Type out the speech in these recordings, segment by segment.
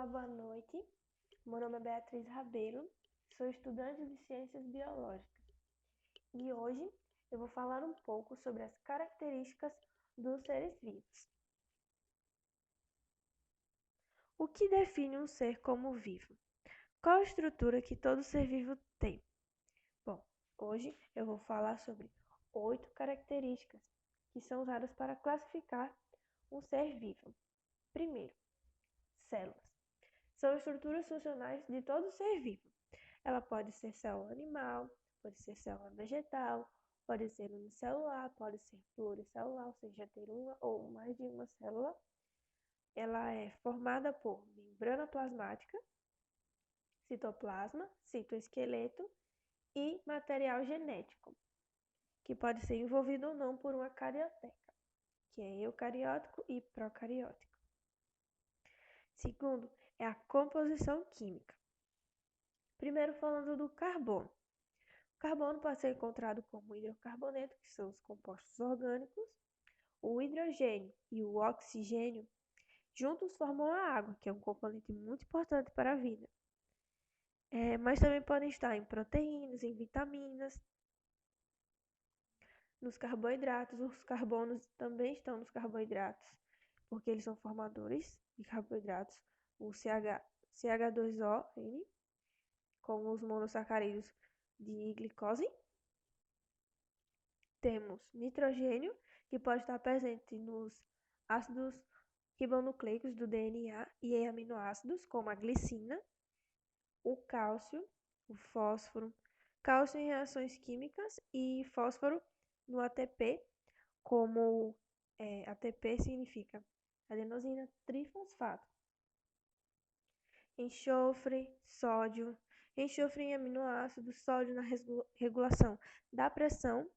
Olá, boa noite. Meu nome é Beatriz Rabelo, sou estudante de Ciências Biológicas e hoje eu vou falar um pouco sobre as características dos seres vivos. O que define um ser como vivo? Qual a estrutura que todo ser vivo tem? Bom, hoje eu vou falar sobre 8 características que são usadas para classificar um ser vivo. Primeiro, células. São estruturas funcionais de todo ser vivo. Ela pode ser célula animal, pode ser célula vegetal, pode ser unicelular, pode ser pluricelular, ou seja, ter uma ou mais de uma célula. Ela é formada por membrana plasmática, citoplasma, citoesqueleto e material genético, que pode ser envolvido ou não por uma carioteca, que é eucariótico e procariótico. Segundo, é a composição química. Primeiro, falando do carbono. O carbono pode ser encontrado como hidrocarboneto, que são os compostos orgânicos. O hidrogênio e o oxigênio juntos formam a água, que é um componente muito importante para a vida. Mas também podem estar em proteínas, em vitaminas, nos carboidratos. Os carbonos também estão nos carboidratos, porque eles são formadores de carboidratos. O CH2ON, com os monossacarídeos de glicose. Temos nitrogênio, que pode estar presente nos ácidos ribonucleicos do DNA e em aminoácidos, como a glicina, o cálcio, o fósforo, cálcio em reações químicas e fósforo no ATP, como ATP significa adenosina trifosfato. Enxofre, sódio, enxofre em aminoácidos, sódio na regulação da pressão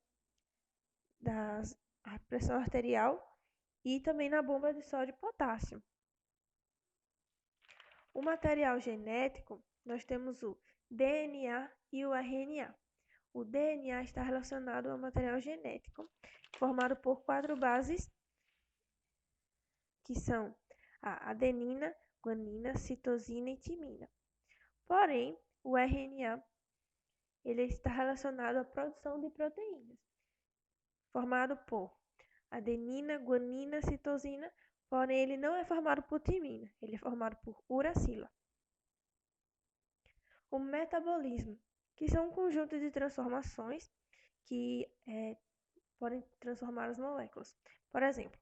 a pressão arterial e também na bomba de sódio e potássio. O material genético, nós temos o DNA e o RNA. O DNA está relacionado ao material genético, formado por 4 bases, que são a adenina, guanina, citosina e timina. Porém, o RNA ele está relacionado à produção de proteínas, formado por adenina, guanina, citosina, porém ele não é formado por timina, ele é formado por uracila. O metabolismo, que são um conjunto de transformações que podem transformar as moléculas. Por exemplo,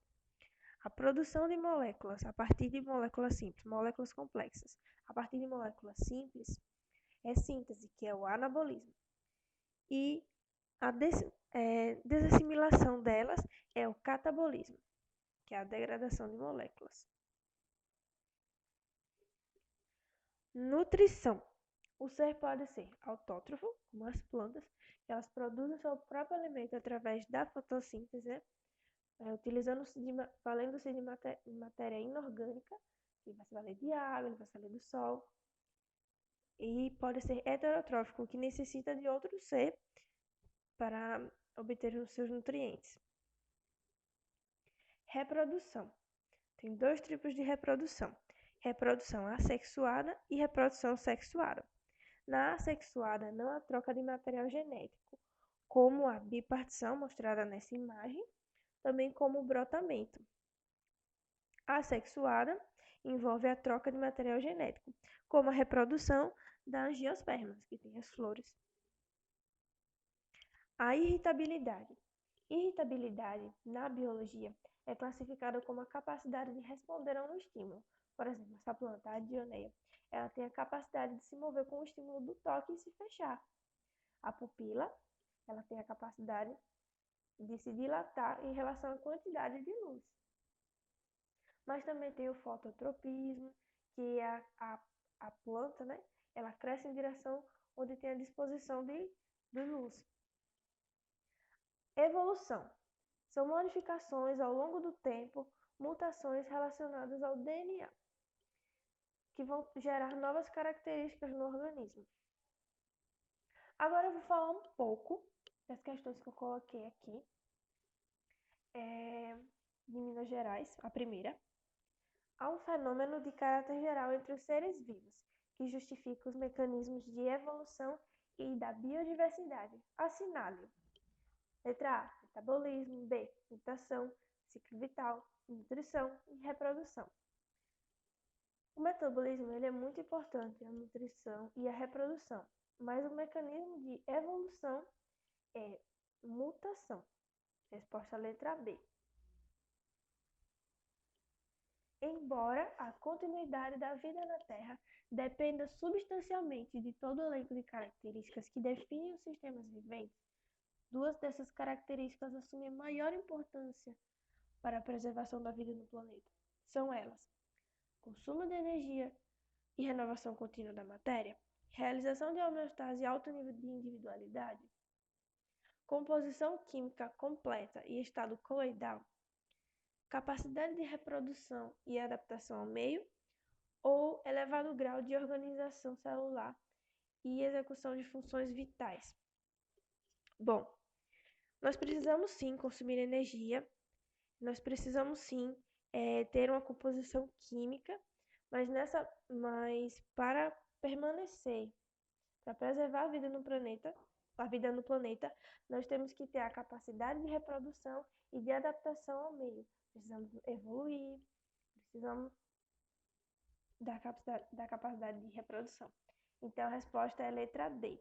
a produção de moléculas a partir de moléculas simples, moléculas complexas, a partir de moléculas simples, é síntese, que é o anabolismo. E a desassimilação delas é o catabolismo, que é a degradação de moléculas. Nutrição. O ser pode ser autótrofo, como as plantas, que elas produzem seu próprio alimento através da fotossíntese, valendo-se de matéria inorgânica, que vai se valer de água, ele vai se valer do sol. E pode ser heterotrófico, que necessita de outro ser para obter os seus nutrientes. Reprodução. Tem 2 tipos de reprodução: reprodução assexuada e reprodução sexuada. Na assexuada não há troca de material genético, como a bipartição mostrada nessa imagem, também como o brotamento. A assexuada envolve a troca de material genético, como a reprodução das angiospermas, que tem as flores. A irritabilidade. Irritabilidade, na biologia, é classificada como a capacidade de responder a um estímulo. Por exemplo, essa planta, a dioneia, ela tem a capacidade de se mover com o estímulo do toque e se fechar. A pupila, ela tem a capacidade de se dilatar em relação à quantidade de luz. Mas também tem o fototropismo, que é a planta, né? Ela cresce em direção onde tem a disposição de luz. Evolução. São modificações ao longo do tempo, mutações relacionadas ao DNA, que vão gerar novas características no organismo. Agora eu vou falar um pouco das questões que eu coloquei aqui. De Minas Gerais, a primeira. Há um fenômeno de caráter geral entre os seres vivos, que justifica os mecanismos de evolução e da biodiversidade. Assinale. Letra A, metabolismo. B, mutação, ciclo vital, nutrição e reprodução. O metabolismo ele é muito importante, a nutrição e a reprodução, mas o mecanismo de evolução é mutação. Resposta letra B. Embora a continuidade da vida na Terra dependa substancialmente de todo o elenco de características que definem os sistemas viventes, duas dessas características assumem maior importância para a preservação da vida no planeta. São elas: consumo de energia e renovação contínua da matéria, realização de homeostase e alto nível de individualidade, composição química completa e estado coloidal, capacidade de reprodução e adaptação ao meio, ou elevado grau de organização celular e execução de funções vitais. Bom, nós precisamos sim consumir energia, nós precisamos sim ter uma composição química, mas para permanecer, para preservar a vida no planeta, nós temos que ter a capacidade de reprodução e de adaptação ao meio. Precisamos evoluir, precisamos da capacidade de reprodução. Então, a resposta é a letra D.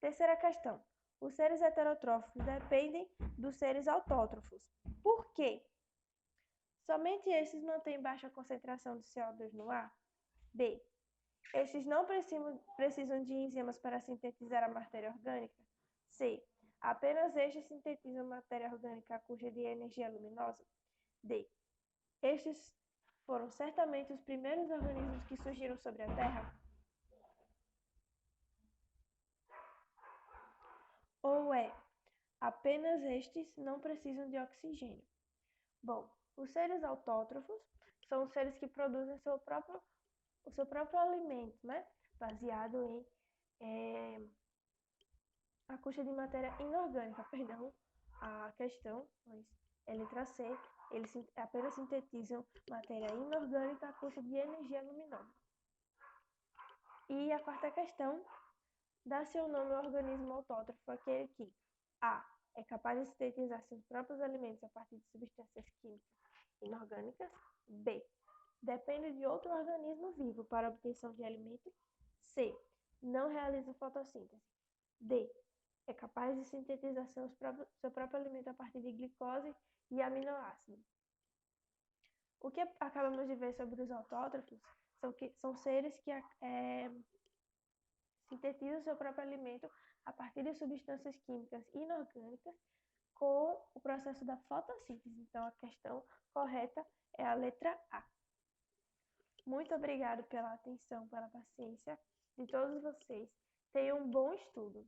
Terceira questão. Os seres heterotróficos dependem dos seres autótrofos. Por quê? Somente estes mantêm baixa concentração de CO2 no ar? B. Estes não precisam de enzimas para sintetizar a matéria orgânica? C. Apenas estes sintetizam matéria orgânica à custa de energia luminosa? D. Estes foram certamente os primeiros organismos que surgiram sobre a Terra? Ou é, apenas estes não precisam de oxigênio? Bom, os seres autótrofos são os seres que produzem o seu próprio alimento, né? Baseado a custa de matéria inorgânica, perdão, a questão, mas é letra C, eles apenas sintetizam matéria inorgânica à custa de energia luminosa. E a quarta questão, dá seu nome ao organismo autótrofo aquele que A. É capaz de sintetizar seus próprios alimentos a partir de substâncias químicas inorgânicas. B. Depende de outro organismo vivo para a obtenção de alimento. C. Não realiza fotossíntese. D. É capaz de sintetizar seu próprio alimento a partir de glicose e aminoácidos. O que acabamos de ver sobre os autótrofos são seres que sintetizam seu próprio alimento a partir de substâncias químicas inorgânicas com o processo da fotossíntese. Então, a questão correta é a letra A. Muito obrigado pela atenção, pela paciência de todos vocês. Tenham um bom estudo.